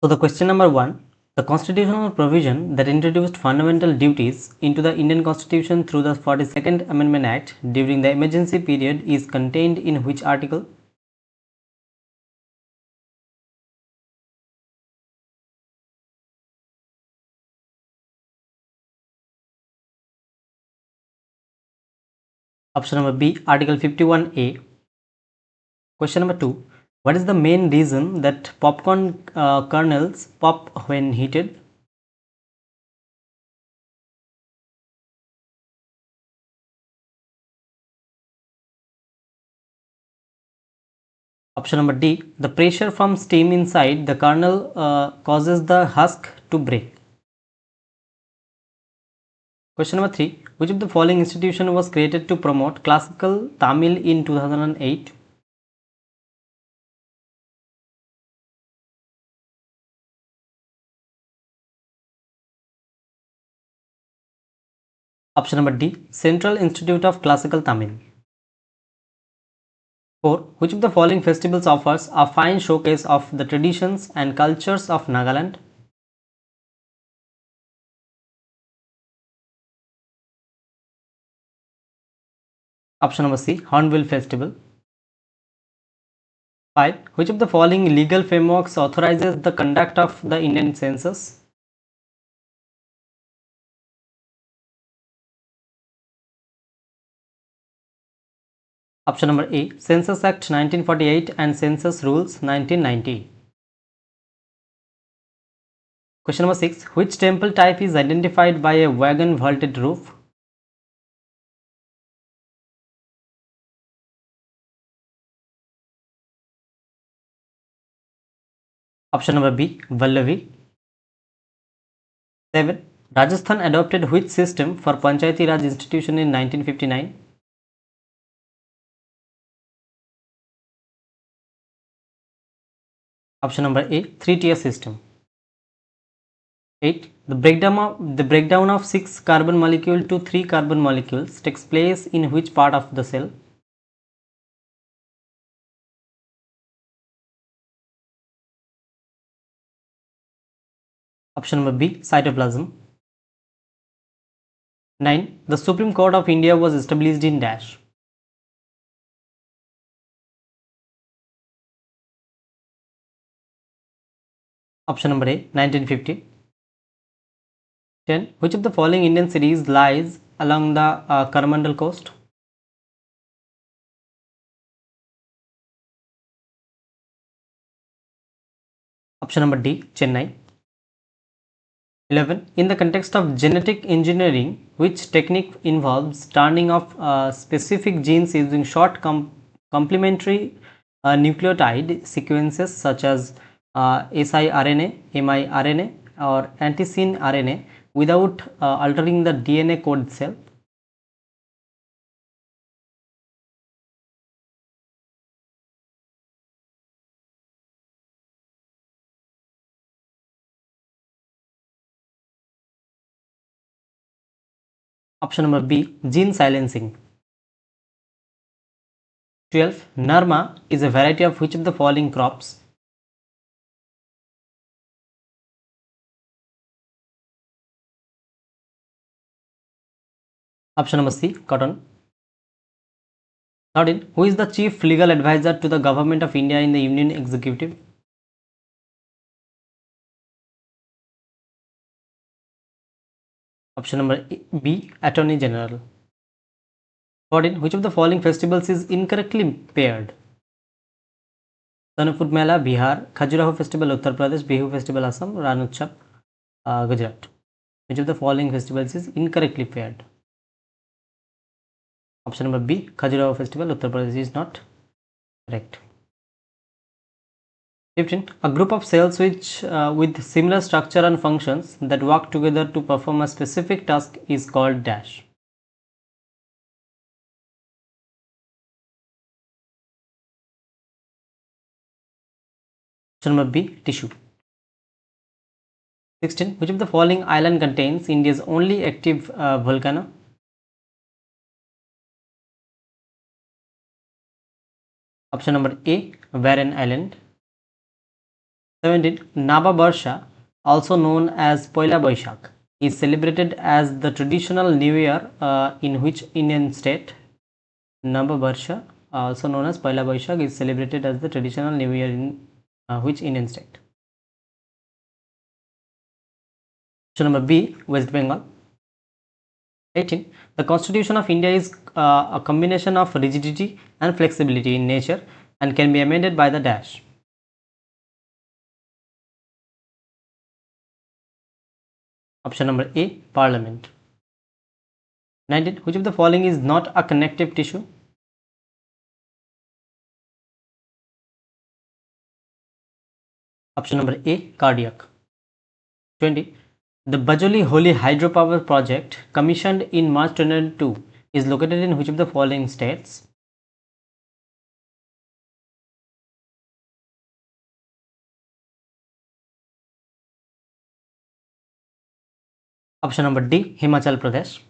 So the question number 1, the constitutional provision that introduced fundamental duties into the Indian Constitution through the 42nd Amendment Act during the emergency period is contained in which article? Option number B, Article 51A. Question number 2, what is the main reason that popcorn kernels pop when heated? Option number D, the pressure from steam inside the kernel causes the husk to break. Question number 3, which of the following institution was created to promote classical Tamil in 2008? Option number D, Central Institute of Classical Tamil. 4, which of the following festivals offers a fine showcase of the traditions and cultures of Nagaland? Option number C, Hornbill Festival. 5, which of the following legal frameworks authorizes the conduct of the Indian census? Option number A, Census Act 1948 and Census Rules 1990. Question number 6, which temple type is identified by a wagon vaulted roof? Option number B, Vallavi. 7, Rajasthan adopted which system for Panchayati Raj institution in 1959? Option number A, three-tier system. 8, the breakdown of 6 carbon molecule to 3 carbon molecules takes place in which part of the cell? Option number B, cytoplasm. 9, the Supreme Court of India was established in dash. Option number A, 1950. 10, which of the following Indian cities lies along the Coromandel coast? Option number D, Chennai. 11, in the context of genetic engineering, which technique involves turning off specific genes using short complementary nucleotide sequences such as siRNA, miRNA or antisense RNA without altering the DNA code itself? Option number B, gene silencing. 12, Narma is a variety of which of the following crops? Option number C, cotton. 13, who is the chief legal advisor to the Government of India in the Union Executive? Option number B, Attorney General. 14, which of the following festivals is incorrectly paired? Tanupur Mela, Bihar; Khajuraho Festival, Uttar Pradesh; Bihu Festival, Assam; Ran Utsav, Gujarat. Which of the following festivals is incorrectly paired? Option number B, Khajuraho Festival, Uttar Pradesh is not correct. 15, a group of cells which with similar structure and functions that work together to perform a specific task is called dash. Option number B, tissue. 16, which of the following island contains India's only active volcano? Option number A, Barren Island. 17. Nava Barsha, also known as Poila Boishakh, is celebrated as the traditional New Year in which Indian state? Nava Barsha, also known as Poila Boishakh, is celebrated as the traditional New Year in which Indian state? Option number B, West Bengal. 18. The Constitution of India is a combination of rigidity and flexibility in nature and can be amended by the dash. Option number A, Parliament. 19. Which of the following is not a connective tissue? Option number A, cardiac. 20. The Bajoli Holi hydropower project commissioned in March 2022 is located in which of the following states? Option number D, Himachal Pradesh.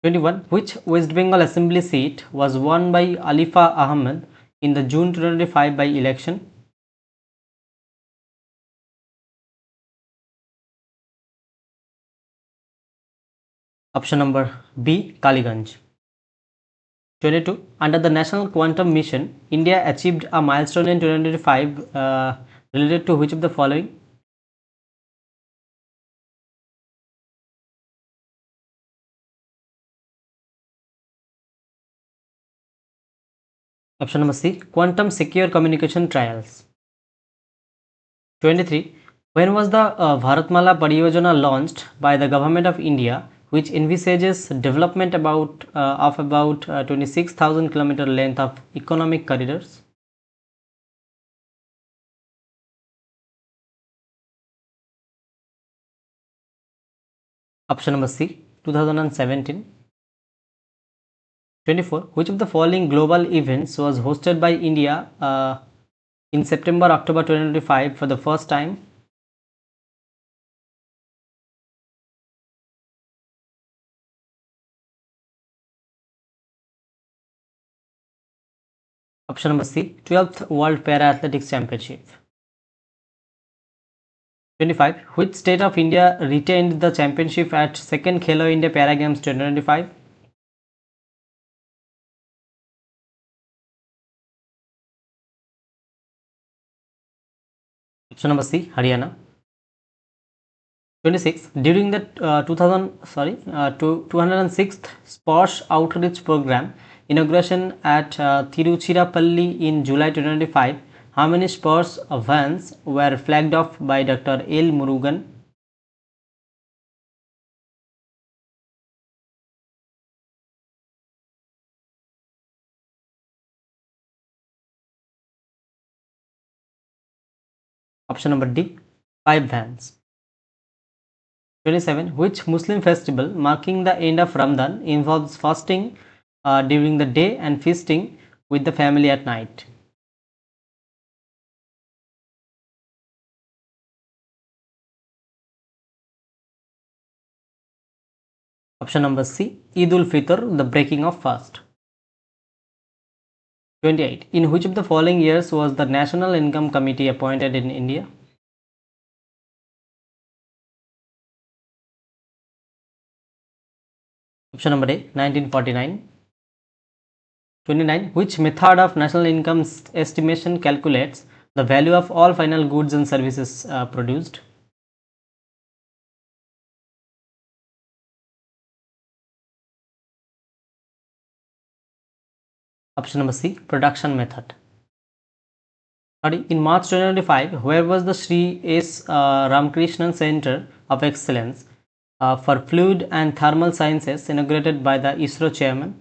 21. Which West Bengal assembly seat was won by Alifa Ahmed in the June 2025 by election? Option number B, Kaliganj. 22. Under the National Quantum Mission, India achieved a milestone in 2025 related to which of the following? Option number C, quantum secure communication trials. 23. When was the Bharatmala Pariyojana launched by the Government of India, which envisages development of about 26,000 km length of economic corridors? Option number C, 2017. 24. Which of the following global events was hosted by India in September-October 2025 for the first time? Option number C, 12th World Para Athletics Championship. 25. Which state of India retained the championship at 2nd Khelo India Para Games 2025? Option number C, Haryana. 26. During the 206th Sparsh Outreach Program inauguration at Tiruchirappalli in July 2025, how many Spurs vans were flagged off by Dr. L. Murugan? Option number D, 5 vans. 27. Which Muslim festival marking the end of Ramadan involves fasting during the day and feasting with the family at night? Option number C, Eid ul Fitr, the breaking of fast. 28. In which of the following years was the National Income Committee appointed in India? Option number A, 1949. 29. Which method of national income estimation calculates the value of all final goods and services produced? Option number C, production method. In March 2025, where was the Sri S. Ramakrishnan Center of Excellence for Fluid and Thermal Sciences inaugurated by the ISRO chairman?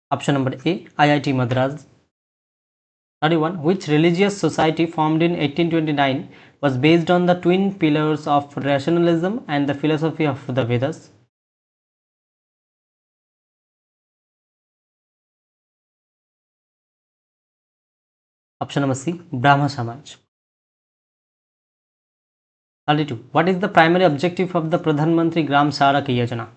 Option number A, IIT Madras. 31. Which religious society formed in 1829 was based on the twin pillars of rationalism and the philosophy of the Vedas? Option number C, Brahma Samaj. 32. What is the primary objective of the Pradhan Mantri Gram Sadak Yojana?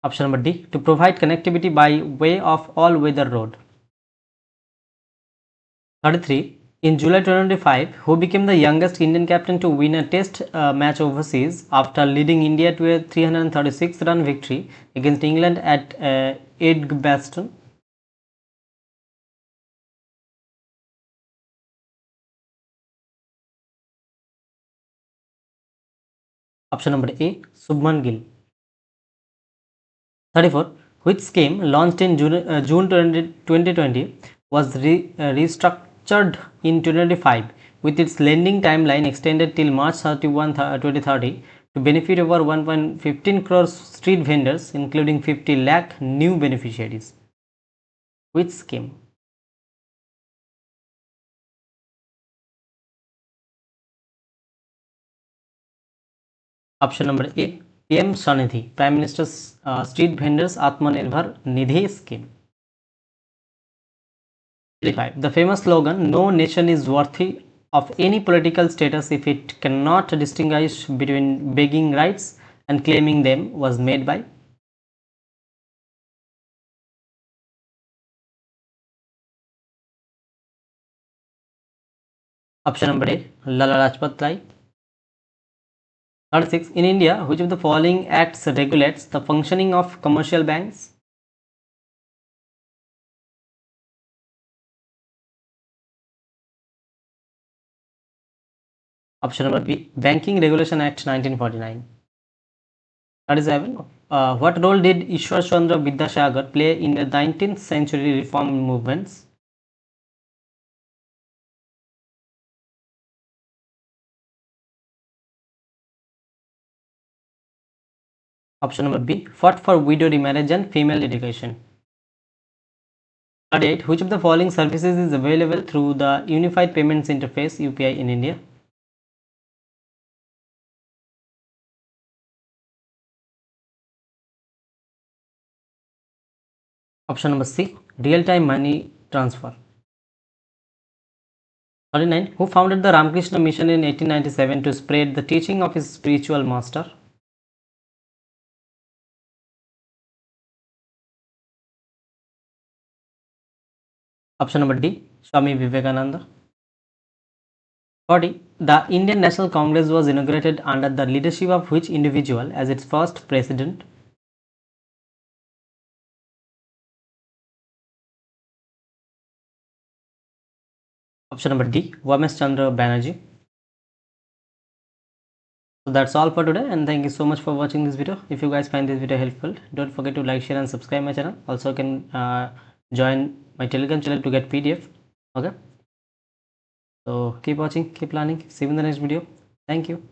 Option number D, to provide connectivity by way of all-weather road. 33. In July 2025, who became the youngest Indian captain to win a test match overseas after leading India to a 336-run victory against England at Edgbaston? Option number A, Subman Gill. 34. Which scheme launched in June 2020 was restructured in 2025 with its lending timeline extended till March 31, 2030 to benefit over 1.15 crore street vendors, including 50 lakh new beneficiaries? Which scheme? Option number A, PM Swanidhi, Prime Minister's Street Vendors Atmanirbhar Nidhi Scheme. 35. The famous slogan, "No nation is worthy of any political status if it cannot distinguish between begging rights and claiming them," was made by? Option number A, Lala Rajpat Rai. 36. In India, which of the following acts regulates the functioning of commercial banks? Option number B, Banking Regulation Act 1949. 37. What role did Ishwar Chandra Vidyasagar play in the 19th century reform movements? Option number B, fought for widow remarriage and female education. 38. Which of the following services is available through the Unified Payments Interface UPI in India? Option number C, real-time money transfer. 39. Who founded the Ramakrishna Mission in 1897 to spread the teaching of his spiritual master? Option number D, Swami Vivekananda. 40. The Indian National Congress was inaugurated under the leadership of which individual as its first president? Option number D, Vamesh Chandra Banerjee. So that's all for today, and thank you so much for watching this video. If you guys find this video helpful, don't forget to like, share and subscribe my channel. Also you can join my Telegram channel to get PDF. Okay, so keep watching, keep learning. See you in the next video. Thank you.